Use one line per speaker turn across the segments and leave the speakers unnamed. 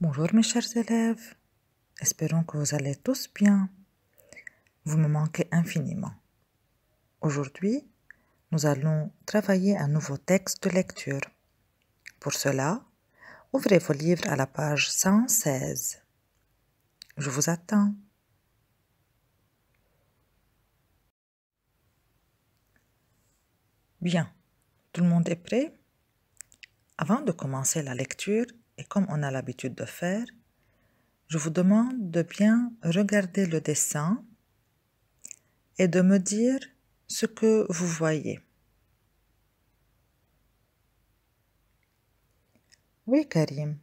Bonjour mes chers élèves, espérons que vous allez tous bien. Vous me manquez infiniment. Aujourd'hui, nous allons travailler un nouveau texte de lecture. Pour cela, ouvrez vos livres à la page 116. Je vous attends. Bien, tout le monde est prêt? Avant de commencer la lecture, et comme on a l'habitude de faire, je vous demande de bien regarder le dessin et de me dire ce que vous voyez. Oui, Karim.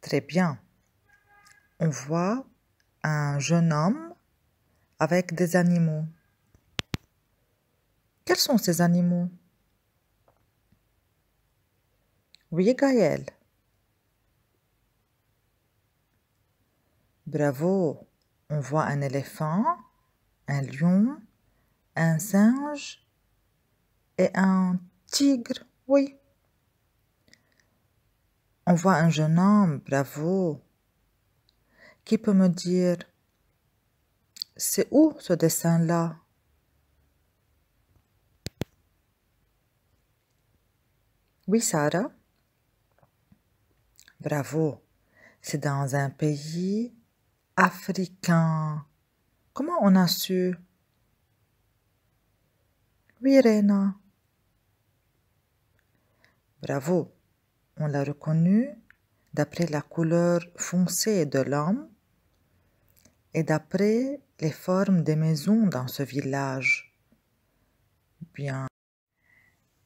Très bien. On voit un jeune homme avec des animaux. Quels sont ces animaux? Oui, Gaël. Bravo. On voit un éléphant, un lion, un singe et un tigre. Oui. On voit un jeune homme. Bravo. Qui peut me dire, c'est où ce dessin-là? Oui, Sarah. Bravo. C'est dans un pays africain. Comment on a su? Oui, Rena. Bravo. On l'a reconnu d'après la couleur foncée de l'homme et d'après les formes des maisons dans ce village. Bien.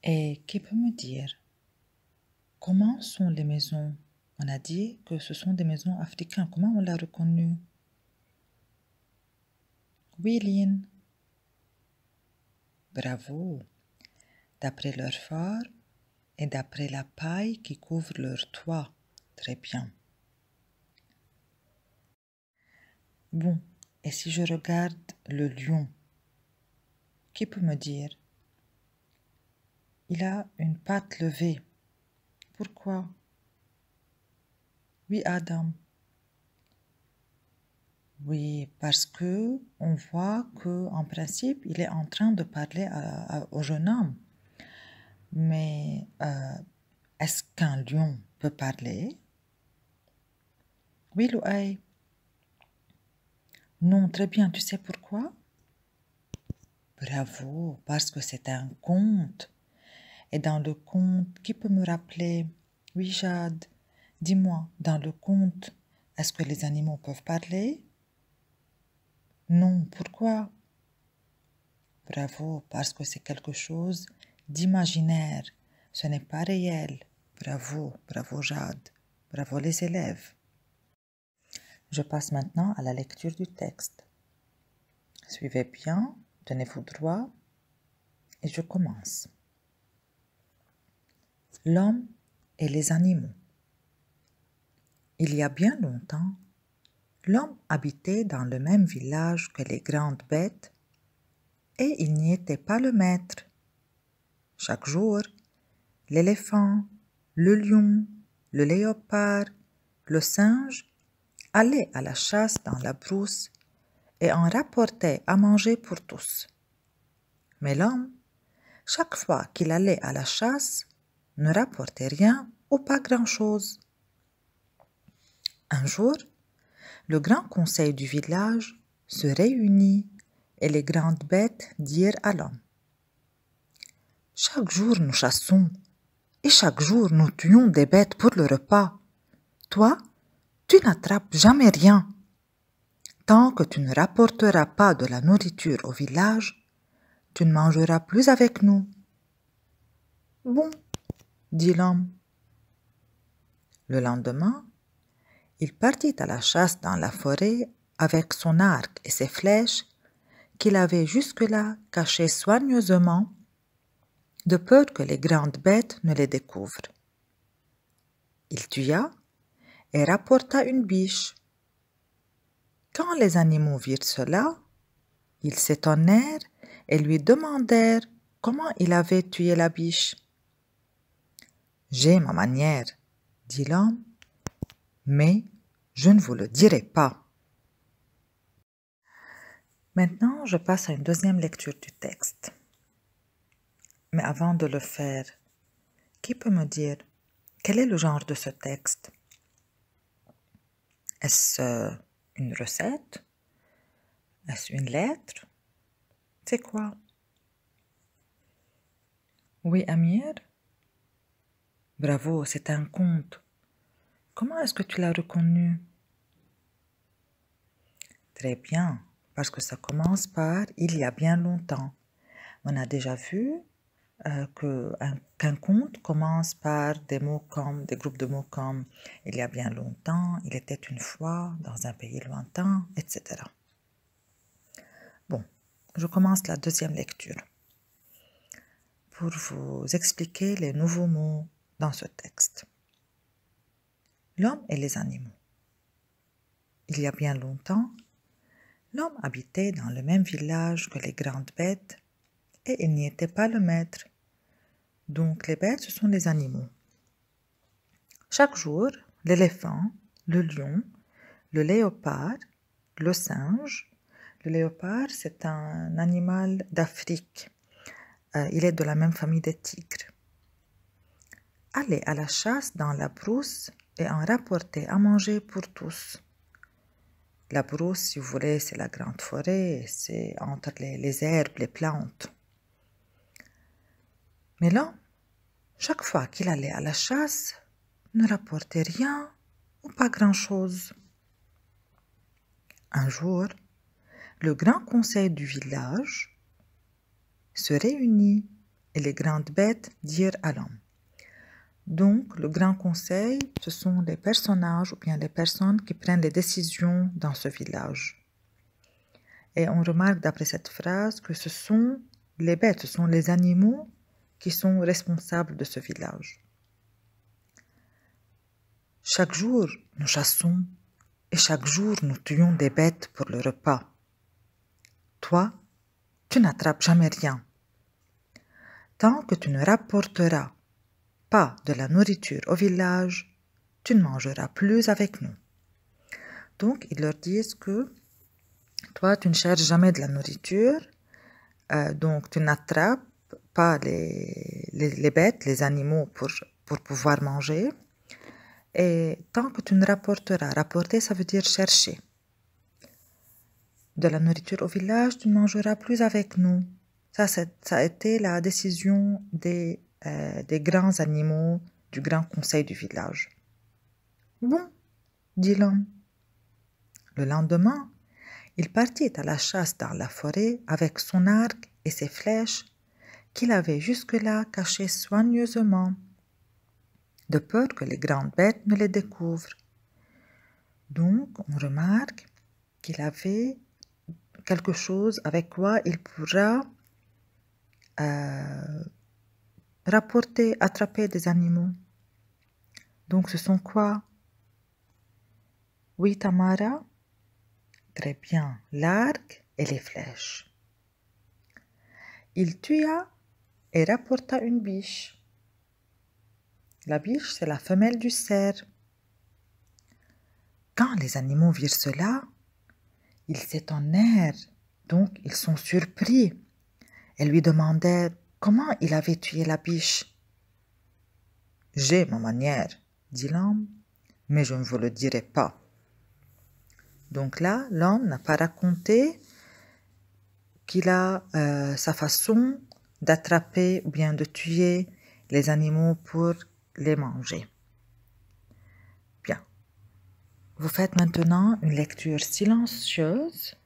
Et qui peut me dire comment sont les maisons? On a dit que ce sont des maisons africaines. Comment on l'a reconnu? Oui, Lynn. Bravo. D'après leur forme et d'après la paille qui couvre leur toit. Très bien. Bon, et si je regarde le lion, qui peut me dire? Il a une patte levée. Pourquoi? Oui, Adam. Oui, parce que on voit que en principe, il est en train de parler au jeune homme. Mais est-ce qu'un lion peut parler? Oui, Louaï. Non, très bien. Tu sais pourquoi? Bravo, parce que c'est un conte. Et dans le conte, qui peut me rappeler? Oui, Jade. Dis-moi, dans le conte, est-ce que les animaux peuvent parler? Non, pourquoi? Bravo, parce que c'est quelque chose d'imaginaire. Ce n'est pas réel. Bravo, bravo Jade. Bravo les élèves. Je passe maintenant à la lecture du texte. Suivez bien, tenez-vous droit et je commence. L'homme et les animaux. Il y a bien longtemps, l'homme habitait dans le même village que les grandes bêtes et il n'y était pas le maître. Chaque jour, l'éléphant, le lion, le léopard, le singe allaient à la chasse dans la brousse et en rapportaient à manger pour tous. Mais l'homme, chaque fois qu'il allait à la chasse, ne rapportait rien ou pas grand-chose. Un jour, le grand conseil du village se réunit et les grandes bêtes dirent à l'homme: « Chaque jour nous chassons et chaque jour nous tuons des bêtes pour le repas. Toi, tu n'attrapes jamais rien. Tant que tu ne rapporteras pas de la nourriture au village, tu ne mangeras plus avec nous. » Bon, dit l'homme. Le lendemain, il partit à la chasse dans la forêt avec son arc et ses flèches qu'il avait jusque-là cachées soigneusement, de peur que les grandes bêtes ne les découvrent. Il tua et rapporta une biche. Quand les animaux virent cela, ils s'étonnèrent et lui demandèrent comment il avait tué la biche. « J'ai ma manière, dit l'homme, mais je ne vous le dirai pas. Maintenant, je passe à une deuxième lecture du texte. Mais avant de le faire, qui peut me dire quel est le genre de ce texte? Est-ce une recette? Est-ce une lettre? C'est quoi? Oui, Amir? Bravo, c'est un conte. Comment est-ce que tu l'as reconnu? Très bien, parce que ça commence par « il y a bien longtemps ». On a déjà vu qu'un conte commence par des mots comme, des groupes de mots comme « il y a bien longtemps »,« il était une fois »,« dans un pays lointain », etc. Bon, je commence la deuxième lecture pour vous expliquer les nouveaux mots dans ce texte. L'homme et les animaux. Il y a bien longtemps, l'homme habitait dans le même village que les grandes bêtes et il n'y était pas le maître. Donc les bêtes, ce sont les animaux. Chaque jour, l'éléphant, le lion, le léopard, le singe. Le léopard, c'est un animal d'Afrique. Il est de la même famille des tigres. Allaient à la chasse dans la brousse et en rapportaient à manger pour tous. La brousse, si vous voulez, c'est la grande forêt, c'est entre les herbes, les plantes. Mais là, chaque fois qu'il allait à la chasse, ne rapportait rien ou pas grand-chose. Un jour, le grand conseil du village se réunit et les grandes bêtes dirent à l'homme. Donc, le grand conseil, ce sont les personnages ou bien les personnes qui prennent les décisions dans ce village. Et on remarque d'après cette phrase que ce sont les bêtes, ce sont les animaux qui sont responsables de ce village. Chaque jour, nous chassons et chaque jour, nous tuons des bêtes pour le repas. Toi, tu n'attrapes jamais rien. Tant que tu ne rapporteras pas de la nourriture au village, tu ne mangeras plus avec nous. Donc, ils leur disent que toi, tu ne cherches jamais de la nourriture, donc tu n'attrapes pas les bêtes, les animaux pour pouvoir manger. Et tant que tu ne rapporteras, rapporter, ça veut dire chercher de la nourriture au village, tu ne mangeras plus avec nous. Ça a été la décision des grands animaux du grand conseil du village. Bon, dit l'homme. Le lendemain, il partit à la chasse dans la forêt avec son arc et ses flèches qu'il avait jusque-là cachées soigneusement, de peur que les grandes bêtes ne les découvrent. Donc, on remarque qu'il avait quelque chose avec quoi il pourra rapporter, attraper des animaux. Donc, ce sont quoi? Oui, Tamara? Très bien, l'arc et les flèches. Il tua et rapporta une biche. La biche, c'est la femelle du cerf. Quand les animaux virent cela, ils s'étonnèrent, donc ils sont surpris et lui demandèrent comment il avait tué la biche. J'ai ma manière, dit l'homme, mais je ne vous le dirai pas. Donc là, l'homme n'a pas raconté qu'il a sa façon d'attraper ou bien de tuer les animaux pour les manger. Bien. Vous faites maintenant une lecture silencieuse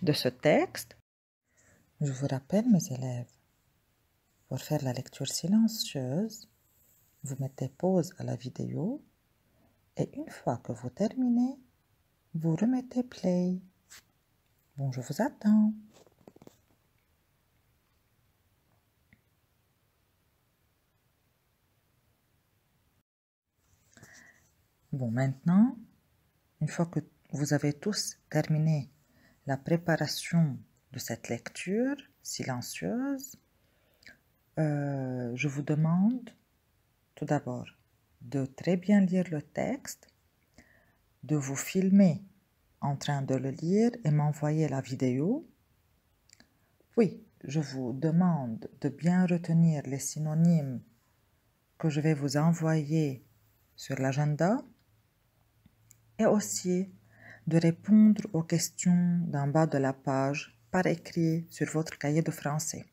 de ce texte. Je vous rappelle, mes élèves, pour faire la lecture silencieuse, vous mettez pause à la vidéo et une fois que vous terminez, vous remettez play. Bon, je vous attends. Bon, maintenant, une fois que vous avez tous terminé la préparation de cette lecture silencieuse, je vous demande tout d'abord de très bien lire le texte, de vous filmer en train de le lire et m'envoyer la vidéo. Puis, je vous demande de bien retenir les synonymes que je vais vous envoyer sur l'agenda et aussi de répondre aux questions d'en bas de la page par écrit sur votre cahier de français.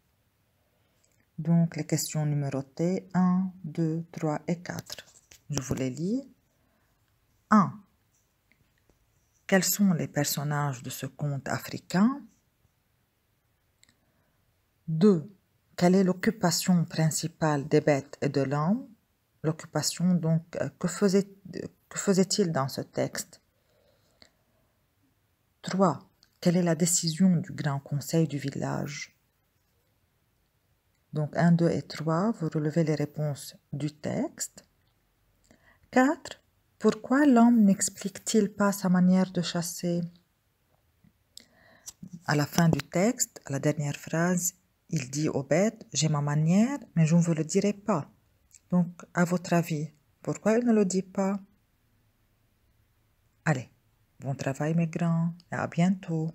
Donc, les questions numérotées 1, 2, 3 et 4. Je vous les lis. 1. Quels sont les personnages de ce conte africain? 2. Quelle est l'occupation principale des bêtes et de l'homme? L'occupation, donc, que faisait-il dans ce texte? 3. Quelle est la décision du Grand Conseil du village? Donc 1, 2 et 3, vous relevez les réponses du texte. 4. Pourquoi l'homme n'explique-t-il pas sa manière de chasser? À la fin du texte, à la dernière phrase, il dit aux bêtes, j'ai ma manière, mais je ne vous le dirai pas. Donc, à votre avis, pourquoi il ne le dit pas? Allez, bon travail mes grands, et à bientôt.